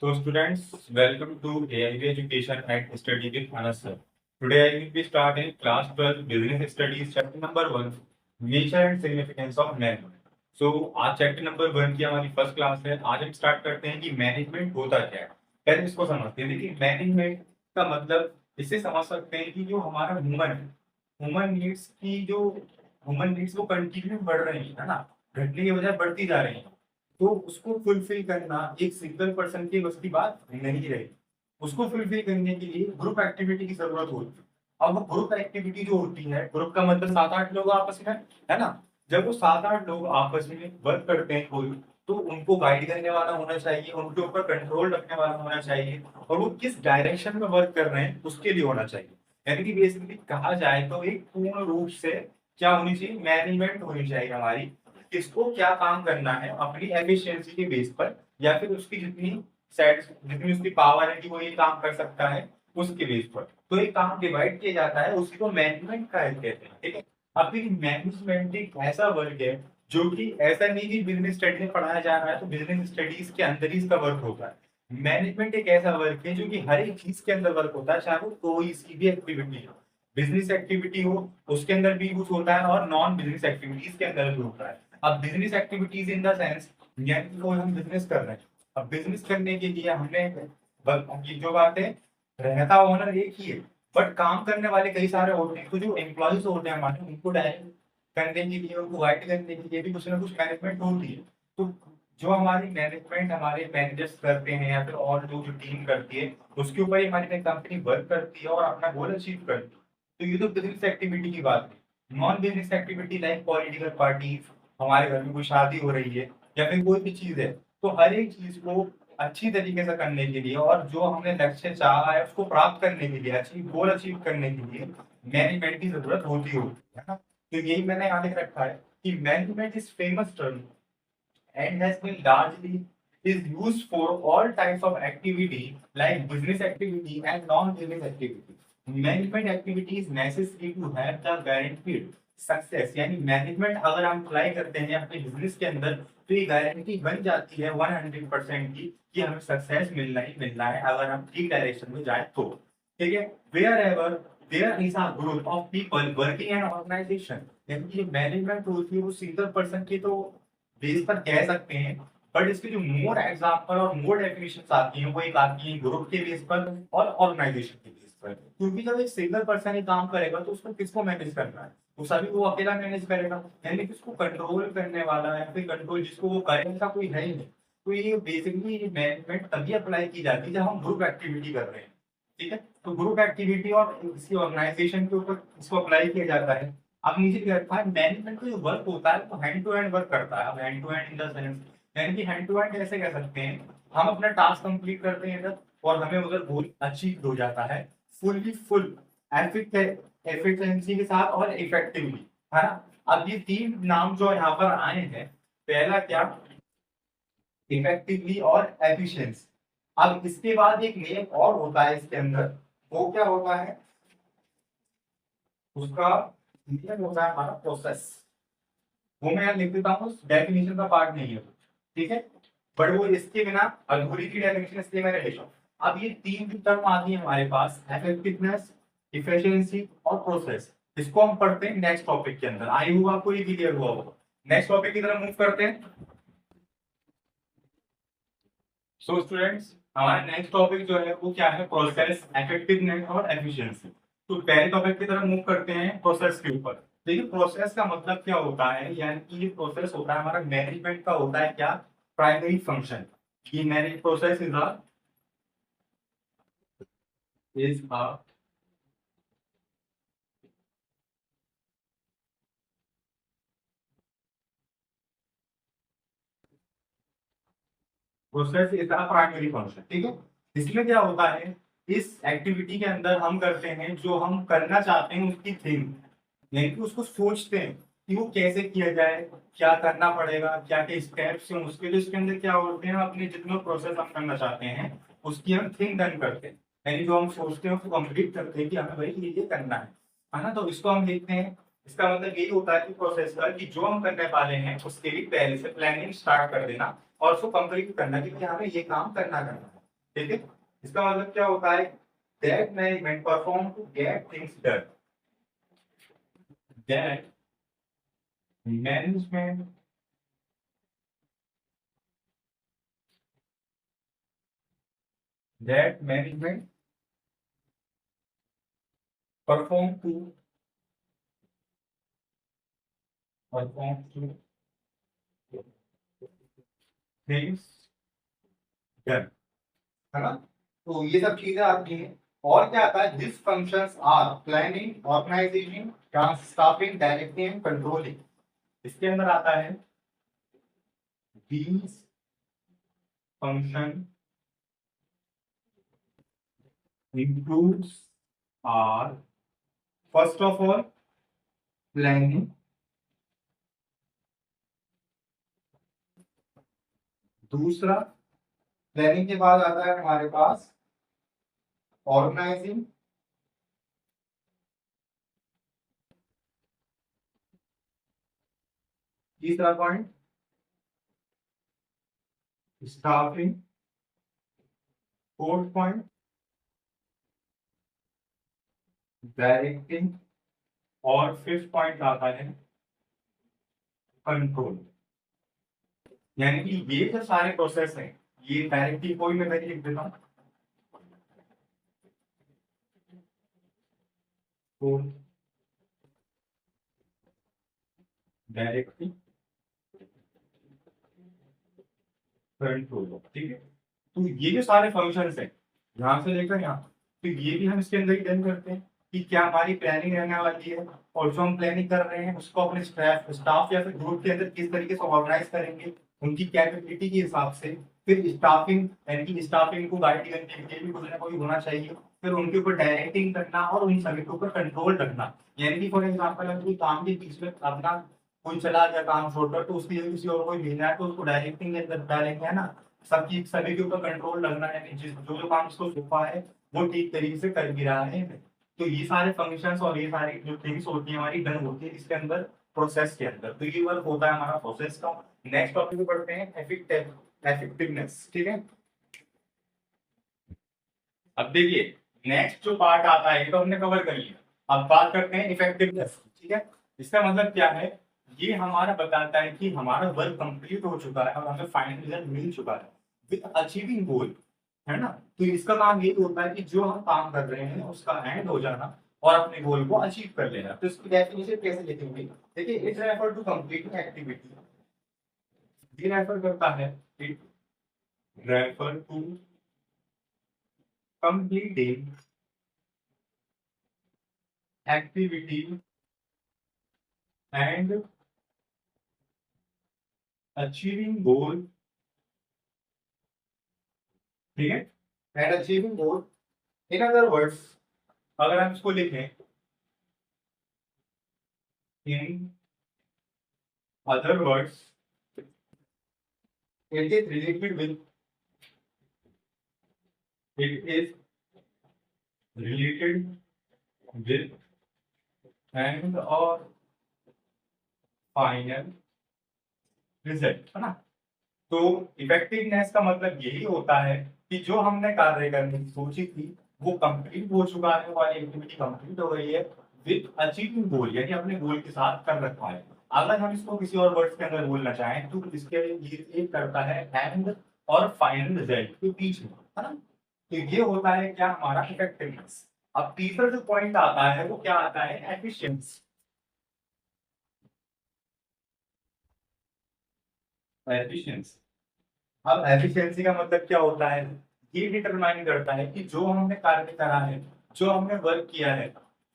So students, welcome to AIB Education and Study with Anas sir. Today I will be starting class 12 Business Studies chapter number 1 Nature and Significance of Management. So आज chapter number 1 की हमारी first class है। आज हम start करते हैं कि management होता क्या है। पहले इसको समझते हैं। देखिए मैनेजमेंट का मतलब इससे समझ सकते हैं कि जो हमारा ह्यूमन नीड्स वो कंटिन्यू बढ़ रही है ना, घटने की बजाय बढ़ती जा रही है। तो उसको फुलफिल करना एक सिंगल पर्सन की बस की बात नहीं रही। उसको फुलफिल करने के लिए ग्रुप एक्टिविटी की जरूरत होती है। अब वो ग्रुप एक्टिविटी जो होती है, ग्रुप का मतलब 7-8 लोग आपस में, है ना। जब वो 7-8 लोग आपस में वर्क करते हैं कोई, तो उनको गाइड करने वाला होना चाहिए, उनके ऊपर कंट्रोल रखने वाला होना चाहिए, और वो किस डायरेक्शन में वर्क कर रहे हैं उसके लिए होना चाहिए। यानी कि बेसिकली कहा जाए तो एक पूर्ण रूप से क्या होनी चाहिए, मैनेजमेंट होनी चाहिए हमारी। किसको क्या काम करना है अपनी एफिशिएंसी के बेस पर, या फिर उसकी जितनी उसकी पावर है कि वो ये काम कर सकता है उसके बेस पर। तो एक काम डिवाइड किया जाता है, उसी को मैनेजमेंट का कहते हैं। ठीक है। अब मैनेजमेंट एक ऐसा वर्क है जो कि ऐसा नहीं कि बिजनेस स्टडी में पढ़ाया जा रहा है तो बिजनेस स्टडीज के अंदर ही इसका वर्क होता है। मैनेजमेंट एक ऐसा वर्क है जो कि हर एक चीज के अंदर वर्क होता है, चाहे वो कोई सी भी एक्टिविटी हो, बिजनेस एक्टिविटी हो उसके अंदर भी यूज होता है, और नॉन बिजनेस एक्टिविटीज के अंदर भी होता है। अब business activities in the sense, यानी कोई हम बिजनेस कर रहे हैं। अब बिजनेस करने के लिए हमने ये जो बात है, रहता ओनर एक ही है, बट काम करने वाले कई सारे होते हैं। तो जो एम्प्लॉयज होते हैं हमारे, उनको डायरेक्ट करने के लिए, उनको गाइड करने के लिए भी कुछ ना कुछ मैनेजमेंट होती है। तो जो हमारी मैनेजमेंट हमारे मैनेजर्स करते हैं या फिर और जो टीम करती है, उसके ऊपर ही हमारी कंपनी वर्क करती है और अपना गोल अचीव करती है। तो ये तो बिजनेस एक्टिविटी की बात है। Non business activity like political parties, हमारे घर में कोई शादी हो रही है या फिर कोई भी चीज है, तो हर एक चीज को अच्छी तरीके से करने के लिए और जो हमने लक्ष्य चाहा है उसको प्राप्त करने के लिए, अचीव गोल अचीव करने के लिए मैनेजमेंट की जरूरत होती है ना। तो यही मैंने यहाँ लिख रखा है कि management is famous term and has been largely is used for all types of activity like business activity and non-business activity. Management activity is necessary to have the guaranteed success. यानी मैनेजमेंट अगर हम apply करते हैं अपने business के अंदर, तो ये गारंटी बन जाती है 100% की कि हमें सक्सेस मिलना ही मिलना है अगर हम ठीक डायरेक्शन में जाए तो। ठीक है। Wherever there is a group of people working an organisation, यानी कि मैनेजमेंट होती है वो सिंगल पर्सन की तो बेस पर कह सकते हैं, बट इसके जो मोर एग्जाम्पल और मोर डेफिनेशन आती हैं वो एक आती है ग्रुप के बेस पर और ऑर्गेनाइजेशन के बेस पर। क्योंकि जब एक सिंगल पर्सन ही काम करेगा तो उसको किसको मैनेज करना है, वो सभी वो अकेला मैनेज करेगा, यानी कि उसको कंट्रोल करने वाला है फिर कंट्रोल जिसको वो करेगा कोई है ही नहीं। तो ये बेसिकली मैनेजमेंट तभी अप्लाई की जाती है जब हम ग्रुप एक्टिविटी कर रहे हैं। ठीक है। तो ग्रुप एक्टिविटी और इसकी ऑर्गेनाइजेशन के ऊपर इसको अप्लाई किया जाता है। अब नीचे क्या रखा है, मैनेजमेंट का जो वर्क होता है वो हैंड टू हैंड वर्क करता है। अब hand to hand in the sense, यानी कि हैंड टू हैंड कैसे कह सकते हैं, हम अपना टास्क कंप्लीट करते हैं इधर और हमें उधर गोल अचीव हो जाता है फुल एफिशिएंसी के साथ और इफेक्टिवली, है ना। अब ये तीन नाम जो यहाँ पर आए हैं, पहला क्या, इफेक्टिवली और एफिशिएंसी। अब इसके बाद एक नेम और होता है इसके अंदर, वो क्या होता है, उसका नेम होता है हमारा प्रोसेस। वो मैं यहाँ लिख देता हूँ, डेफिनेशन का पार्ट नहीं है। ठीक है। बट वो इसके बिना अधूरी की डेफिनेशन, इसलिए मैंने लिखा। अब ये तीन जो टर्म आती है हमारे पास, इफेक्टिवनेस, इफिशिएंसी और प्रोसेस, इसको हम पढ़ते हैं नेक्स्ट टॉपिक के अंदर। आई होगा आपको ये क्लियर हुआ होगा। नेक्स्ट टॉपिक की तरफ मूव करते हैं। सो स्टूडेंट्स, हमारा नेक्स्ट टॉपिक जो है वो क्या है, प्रोसेस, इफेक्टिवनेस और एफिशिएंसी। तो पहले टॉपिक की तरफ मूव करते हैं प्रोसेस के ऊपर। देखिए प्रोसेस का मतलब क्या होता है, यानी कि ये प्रोसेस होता है हमारा मैनेजमेंट का होता है क्या, प्राइमरी फंक्शन। ये manage process is a process is a primary function. ठीक है। इसमें क्या होता है, इस एक्टिविटी के अंदर हम करते हैं जो हम करना चाहते हैं उसकी थिंग, यानी कि उसको सोचते हैं कि वो कैसे किया जाए, क्या करना पड़ेगा, क्या क्या स्टेप्स हैं उसके लिए। इसके अंदर क्या होते हैं, अपने जितना प्रोसेस हम करना चाहते हैं उसकी हम थिंक डन करते हैं, यानी जो हम सोचते हैं उसको कंप्लीट करते हैं कि हमें भाई ये करना है ना। तो इसको हम लिखते हैं। इसका मतलब यही होता है कि प्रोसेस का, कि जो हम करने वाले हैं उसके लिए पहले से प्लानिंग स्टार्ट कर देना और उसको कंप्लीट करना कि हमें ये काम करना है। ठीक है, इसका मतलब क्या होता है, that management perform to get things done, that management that management perform to perform to things done, है ना। तो ये सब चीजें आती हैं। और क्या आता है, this functions are planning, organising, staffing, directing and controlling. इसके अंदर आता है these function includes are first of all planning, दूसरा प्लानिंग के बाद आता है हमारे पास ऑर्गेनाइजिंग, तीसरा point staffing, fourth point directing, और फिफ्थ पॉइंट आता है कंट्रोल। यानी कि ये जो सारे प्रोसेस हैं, ये डायरेक्टिव कोई मैं लिख देता हूं, डायरेक्टिव कंट्रोल, ठीक है। तो ये जो सारे फंक्शंस हैं यहाँ से लेकर यहाँ, तो ये भी हम इसके अंदर ही डन करते हैं कि क्या हमारी प्लानिंग रहने वाली है, और जो हम प्लानिंग कर रहे हैं उसको अपने स्टाफ या फिर ग्रुप के अंदर किस तरीके से ऑर्गेनाइज करेंगे, उनकी कैपेबिलिटी के हिसाब से। फिर स्टाफिंग, यानी कि स्टाफिंग को गाइड करने के लिए भी कुछ ना कोई होना चाहिए। फिर उनके ऊपर डायरेक्टिंग करना और उन सभी के ऊपर कंट्रोल रखना। यानी कि फॉर एग्जाम्पल अगर कोई काम के बीच में अपना कोई चला गया काम छोड़कर, तो उसकी जगह किसी और को भेजना है तो उसको डायरेक्टिंग के अंदर डालेंगे, है ना। सबकी सभी के ऊपर कंट्रोल रखना है, जो जो काम इसको सौंपा है वो ठीक तरीके से कर भी रहा है। तो ये सारे फंक्शंस और ये सारी जो थिंग्स होती है हमारी डन होती है इसके अंदर, प्रोसेस के अंदर। तो ये वर्क होता है हमारा प्रोसेस का। नेक्स्ट टॉपिक पे पढ़ते हैं इफेक्टिवनेस, ठीक है। अब देखिए नेक्स्ट जो पार्ट आता है ये तो हमने कवर कर लिया, अब बात करते हैं इफेक्टिवनेस, ठीक है। इसका मतलब क्या है, ये हमारा बताता है कि हमारा वर्क कंप्लीट हो चुका है और हमें फाइनल रिजल्ट मिल चुका है विद अचीविंग गोल, है ना। तो इसका काम ये होता है कि जो हम काम कर रहे हैं उसका एंड हो जाना और अपने गोल को अचीव कर लेना। तो इसकी डेफिनेशन कैसे लिखेंगे, देखिए it refer to completing activity, ये रेफर करता है, it refer to completing activity and achieving goal, ठीक है, and achieving goal। in other words, अगर हम इसको लिखें, in other words, it is related with, it is related with and or final result, है ना। तो इफेक्टिवनेस का मतलब यही होता है कि जो हमने कार्य करने की सोची थी वो कंप्लीट हो चुका है, वाली एक्टिविटी कंप्लीट हो गई है विद अचीविंग गोल, यानी अपने गोल के साथ कर रखा है। अगर हम इसको किसी और वर्ड्स के अंदर बोलना चाहें तो इसके लिए ये करता है एंड और फाइनल रिजल्ट के बीच में, है ना। तो ये होता है क्या, हमारा इफेक्टिवनेस। अब तीसरा जो पॉइंट आता है वो क्या आता है, एफिशिएंसी। एफिशिएंसी, अब एफिशिएंसी का मतलब क्या होता है, ये डिटरमाइन करता है कि जो हमने कार्य करा है, जो हमने वर्क किया है,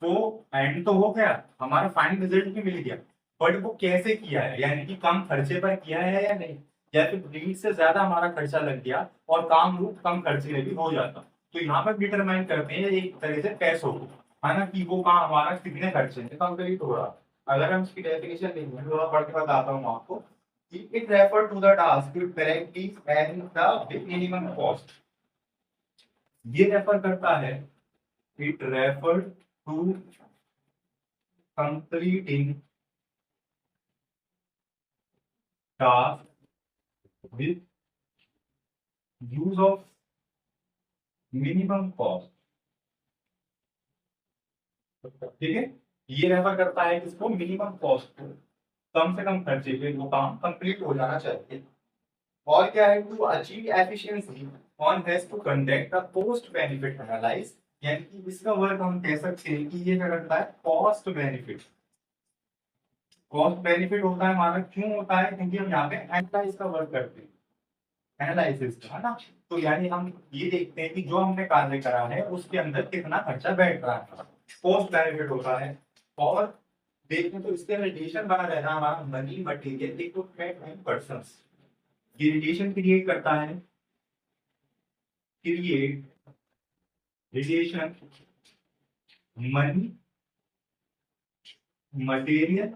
वो एंड तो हो गया, हमारा फाइनल रिजल्ट भी मिल गया, बट वो कैसे किया है, यानी कि कम खर्चे पर किया है या नहीं, या फिर नीड से ज्यादा हमारा खर्चा लग गया और काम वो कम खर्चे में भी हो जाता। तो यहाँ पर डिटरमाइन करते हैं एक तरह से पैसों को, है ना, कि वो काम हमारा कितने खर्चे में कंप्लीट हो रहा। अगर हम इसकी डेफिनेशन लेंगे, थोड़ा पढ़ के बताता हूँ आपको। It refer to the task directly and the minimum cost. ये रेफर करता है, it refer to completing task with use of minimum cost, ठीक है, ये रेफर करता है किसको, मिनिमम कॉस्ट को, कम से कम खर्चे पे वो काम कंप्लीट हो जाना चाहिए। और क्या है, to achieve efficiency one has to conduct a cost benefit analyse, यानी कि इसका वर्क हम कह सकते हैं कि ये क्या करता है, कॉस्ट बेनिफिट। कॉस्ट बेनिफिट होता है हमारा, क्यों होता है, क्योंकि हम यहाँ पे एनालाइज का वर्क करते हैं, एनालिसिस का, है ना। तो यानी हम ये देखते हैं कि जो हमने कार्य करा है उसके अंदर कितना खर्चा बैठ रहा है, कॉस्ट बेनिफिट होता है। और देखें तो इसके रिलेशन बना रहता है हमारा money material equipment and persons, ये रिलेशन क्रिएट करता है, create relation money material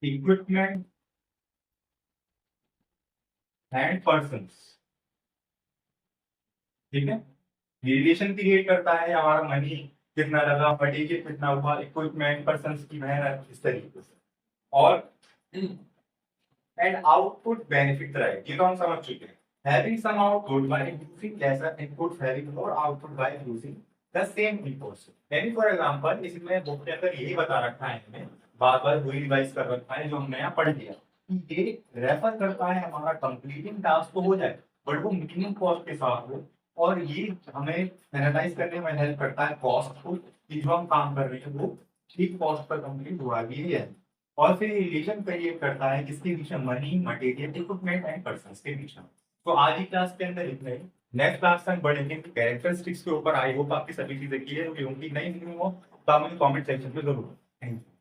equipment and persons, ठीक है। रिलेशन क्रिएट करता है हमारा मनी कितना लगा, मटेरियल कितना हुआ, इक्विपमेंट पर्संस की मेहनत, इस तरीके से। और एंड आउटपुट बेनिफिट राइट, ये तो हम समझ चुके हैं। Having some output by using lesser input, having more output by using the same inputs. यानी फॉर एग्जांपल इसमें बुक के अंदर यही बता रखा है, हमें बार बार वही रिवाइज कर रखा है जो हमने यहाँ पढ़ लिया, कि ये रेफर करता है हमारा कंप्लीटिंग टास्क तो हो जाए बट वो मिनिमम कॉस्ट के साथ हो, और ये हमें एनालाइज करने में हेल्प करता है कॉस्ट को, कि जो हम काम कर रहे हैं वो ठीक कॉस्ट पर कंप्लीट हुआ भी है। और फिर रिलेशन क्रिएट करता है किसके बीच में, money material equipment and persons के बीच में। तो आज की क्लास के अंदर इतना ही, नेक्स्ट क्लास तक बढ़ेंगे कैरेक्टरिस्टिक्स के ऊपर। आई होप आपकी सभी चीजें क्लियर हुई होंगी, नहीं हुई हो तो आप मुझे कमेंट सेक्शन में जरूर। Thank you.